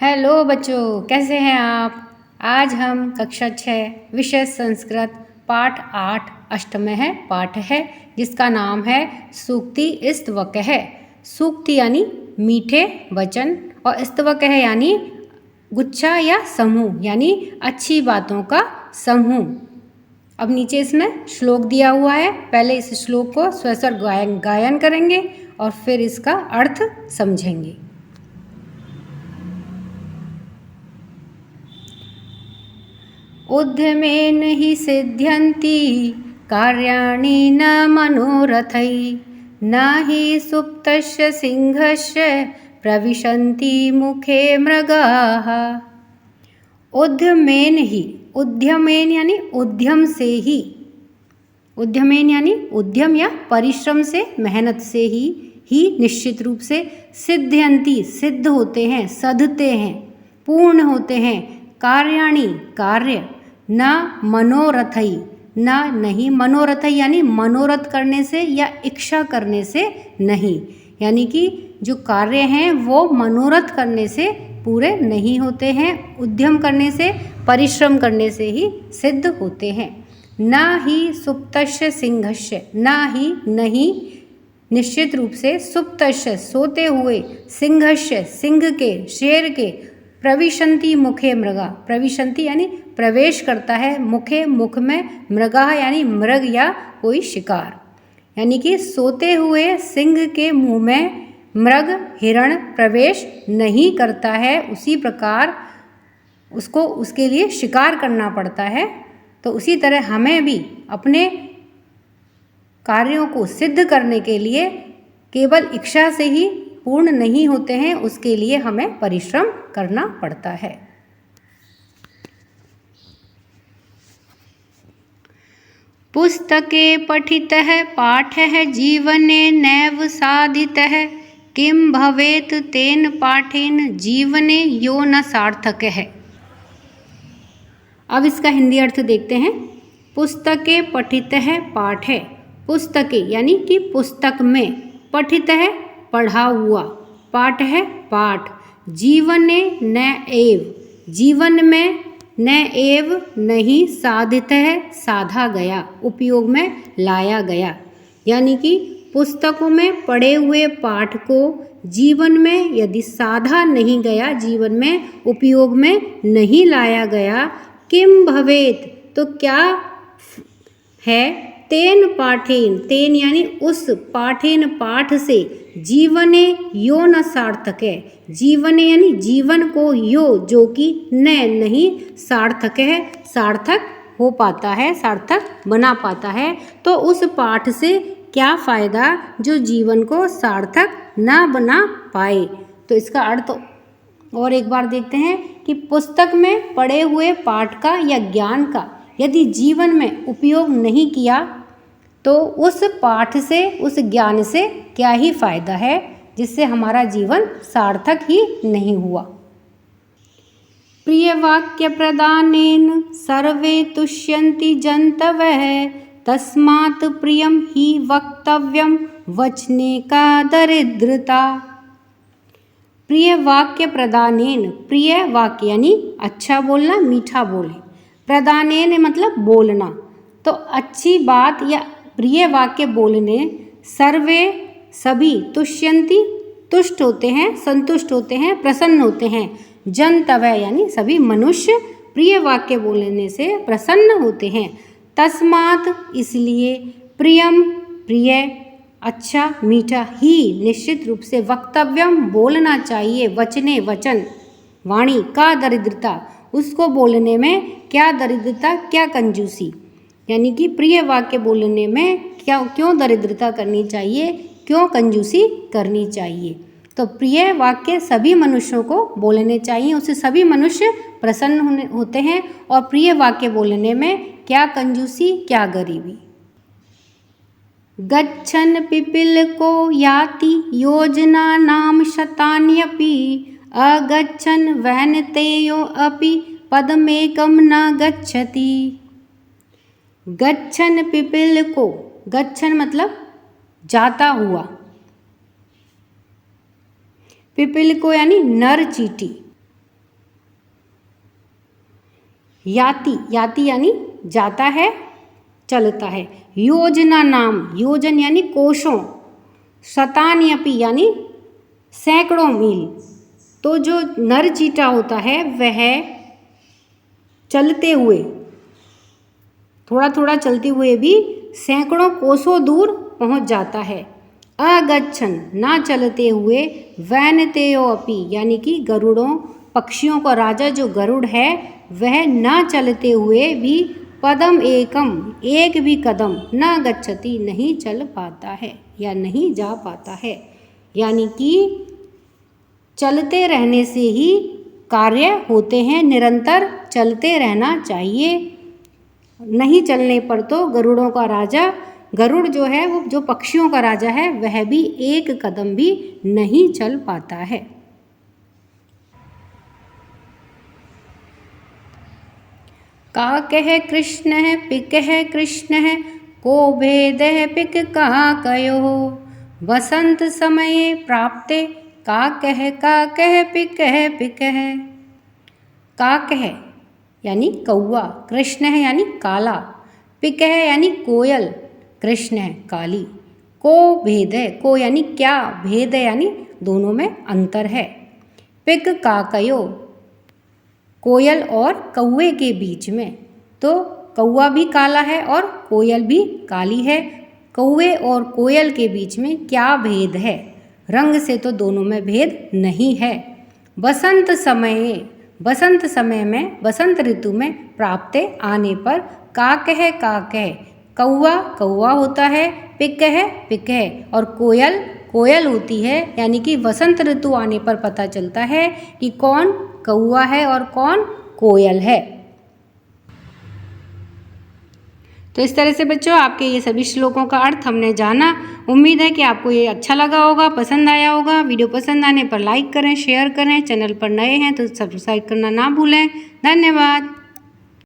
Hello बच्चों, कैसे हैं आप। आज हम कक्षा 6 विषय संस्कृत पाठ 8 अष्टम है पाठ है जिसका नाम है सूक्ति स्तवकः है। सूक्ति यानी मीठे वचन और स्तवकः यानी गुच्छा या समूह यानी अच्छी बातों का समूह। अब नीचे इसमें श्लोक दिया हुआ है। पहले इस श्लोक को स्वस्वर गायन करेंगे और फिर इसका अर्थ समझेंगे। उद्यमेन हि सिद्ध्यन्ति कार्याणि न मनोरथै न हि सुप्तस्य सिंहस्य प्रविशन्ति मुखे मृगाः। उद्यमेन ही, उद्यमेन यानी उद्यम से ही, उद्यमेन यानी उद्यम या परिश्रम से, मेहनत से ही निश्चित रूप से, सिद्ध्यन्ति सिद्ध होते हैं, सधते हैं, पूर्ण होते हैं, कार्याणि कार्य, न मनोरथई न नहीं, मनोरथई यानी मनोरथ करने से या इच्छा करने से नहीं, यानी कि जो कार्य हैं वो मनोरथ करने से पूरे नहीं होते हैं, उद्यम करने से, परिश्रम करने से ही सिद्ध होते हैं। न ही सुप्तस्य सिंहस्य, न ही नहीं निश्चित रूप से, सुप्तस्य सोते हुए, सिंहस्य सिंह के, शेर के, प्रविशन्ति मुखे मृगा, प्रविशन्ति यानी प्रवेश करता है, मुखे मुख में, मृगा यानी मृग या कोई शिकार, यानी कि सोते हुए सिंह के मुंह में मृग हिरण प्रवेश नहीं करता है, उसी प्रकार उसको उसके लिए शिकार करना पड़ता है। तो उसी तरह हमें भी अपने कार्यों को सिद्ध करने के लिए केवल इच्छा से ही पूर्ण नहीं होते हैं, उसके लिए हमें परिश्रम करना पड़ता है। पुस्तके पठितः पाठः जीवने नैव साधितः किं भवेत् तेन पाठेन जीवने यो न सार्थकः। अब इसका हिंदी अर्थ देखते हैं। पुस्तके पठितः पाठः, पुस्तके यानी कि पुस्तक में, पठितः पढ़ा हुआ, पाठ है पाठ, जीवने न एव जीवन में, न एव नहीं, साधित है साधा गया, उपयोग में लाया गया, यानी कि पुस्तकों में पढ़े हुए पाठ को जीवन में यदि साधा नहीं गया, जीवन में उपयोग में नहीं लाया गया, किम भवेत तो क्या है, तेन पाठेन, तेन यानी उस, पाठेन पाठ से, जीवने यो न सार्थक है, जीवने यानी जीवन को, यो जो कि न नहीं, सार्थक है सार्थक हो पाता है, सार्थक बना पाता है। तो उस पाठ से क्या फ़ायदा जो जीवन को सार्थक ना बना पाए। तो इसका अर्थ और एक बार देखते हैं कि पुस्तक में पढ़े हुए पाठ का या ज्ञान का यदि जीवन में उपयोग नहीं किया तो उस पाठ से, उस ज्ञान से क्या ही फायदा है, जिससे हमारा जीवन सार्थक ही नहीं हुआ। प्रिय वाक्य प्रदानेन सर्वे तुष्यन्ति जन्तवः तस्मात् प्रियम ही वक्तव्यम वचने का दरिद्रता। प्रिय वाक्य प्रदानेन, प्रिय वाक्य यानी अच्छा बोलना, मीठा बोले, प्रदानेन मतलब बोलना, तो अच्छी बात या प्रिय वाक्य बोलने, सर्वे सभी, तुष्यन्ति तुष्ट होते हैं, संतुष्ट होते हैं, प्रसन्न होते हैं, जन्तवः यानी सभी मनुष्य प्रिय वाक्य बोलने से प्रसन्न होते हैं, तस्मात् इसलिए, प्रियम प्रिय, अच्छा मीठा, ही निश्चित रूप से, वक्तव्यम बोलना चाहिए, वचने वचन, वाणी का दरिद्रता, उसको बोलने में क्या दरिद्रता, क्या कंजूसी, यानी कि प्रिय वाक्य बोलने में क्यों दरिद्रता करनी चाहिए, क्यों कंजूसी करनी चाहिए। तो प्रिय वाक्य सभी मनुष्यों को बोलने चाहिए, उससे सभी मनुष्य प्रसन्न होते हैं, और प्रिय वाक्य बोलने में क्या कंजूसी, क्या गरीबी। गच्छन् पिपीलिको याति योजना नाम शतान्यपि अगच्छन् वैनतेयो अपि पदमेकं न गच्छति। गच्छन् पिपीलिको, गच्छन् मतलब जाता हुआ, पिपीलिको यानी नर चींटी, याति, याति यानी जाता है, चलता है। योजना नाम, योजन यानी कोशों, शतानि अपि यानी सैकड़ों मील। तो जो नर चींटा होता है वह चलते हुए, थोड़ा थोड़ा चलते हुए भी सैकड़ों कोसों दूर पहुंच जाता है। अगच्छन ना चलते हुए, वैनतेयो अपि यानी कि गरुड़ों, पक्षियों का राजा जो गरुड़ है वह ना चलते हुए भी पदम एकम, एक भी कदम न गच्छति नहीं चल पाता है या नहीं जा पाता है। यानी कि चलते रहने से ही कार्य होते हैं, निरंतर चलते रहना चाहिए। नहीं चलने पर तो गरुड़ों का राजा, गरुड़ जो है वो जो पक्षियों का राजा है वह भी एक कदम भी नहीं चल पाता है। का कह कृष्ण है पिक है कृष्ण है, को भेद है पिक कहा कयो, वसंत समय प्राप्ते का कह पिक है। का कह यानी कौआ, कृष्ण है यानी काला, पिक है यानी कोयल, कृष्ण है काली, को भेद है, को यानी क्या, भेद है यानी दोनों में अंतर है। पिक काकयो कोयल और कौए के बीच में, तो कौआ भी काला है और कोयल भी काली है। कौए और कोयल के बीच में क्या भेद है, रंग से तो दोनों में भेद नहीं है। बसंत समय, बसंत समय में, बसंत ऋतु में, प्राप्ते आने पर, का कह कौआ कौआ होता है, पिक है और कोयल कोयल होती है। यानी कि वसंत ऋतु आने पर पता चलता है कि कौन कौआ है और कौन कोयल है। तो इस तरह से बच्चों आपके ये सभी श्लोकों का अर्थ हमने जाना। उम्मीद है कि आपको ये अच्छा लगा होगा, पसंद आया होगा। वीडियो पसंद आने पर लाइक करें, शेयर करें। चैनल पर नए हैं तो सब्सक्राइब करना ना भूलें। धन्यवाद।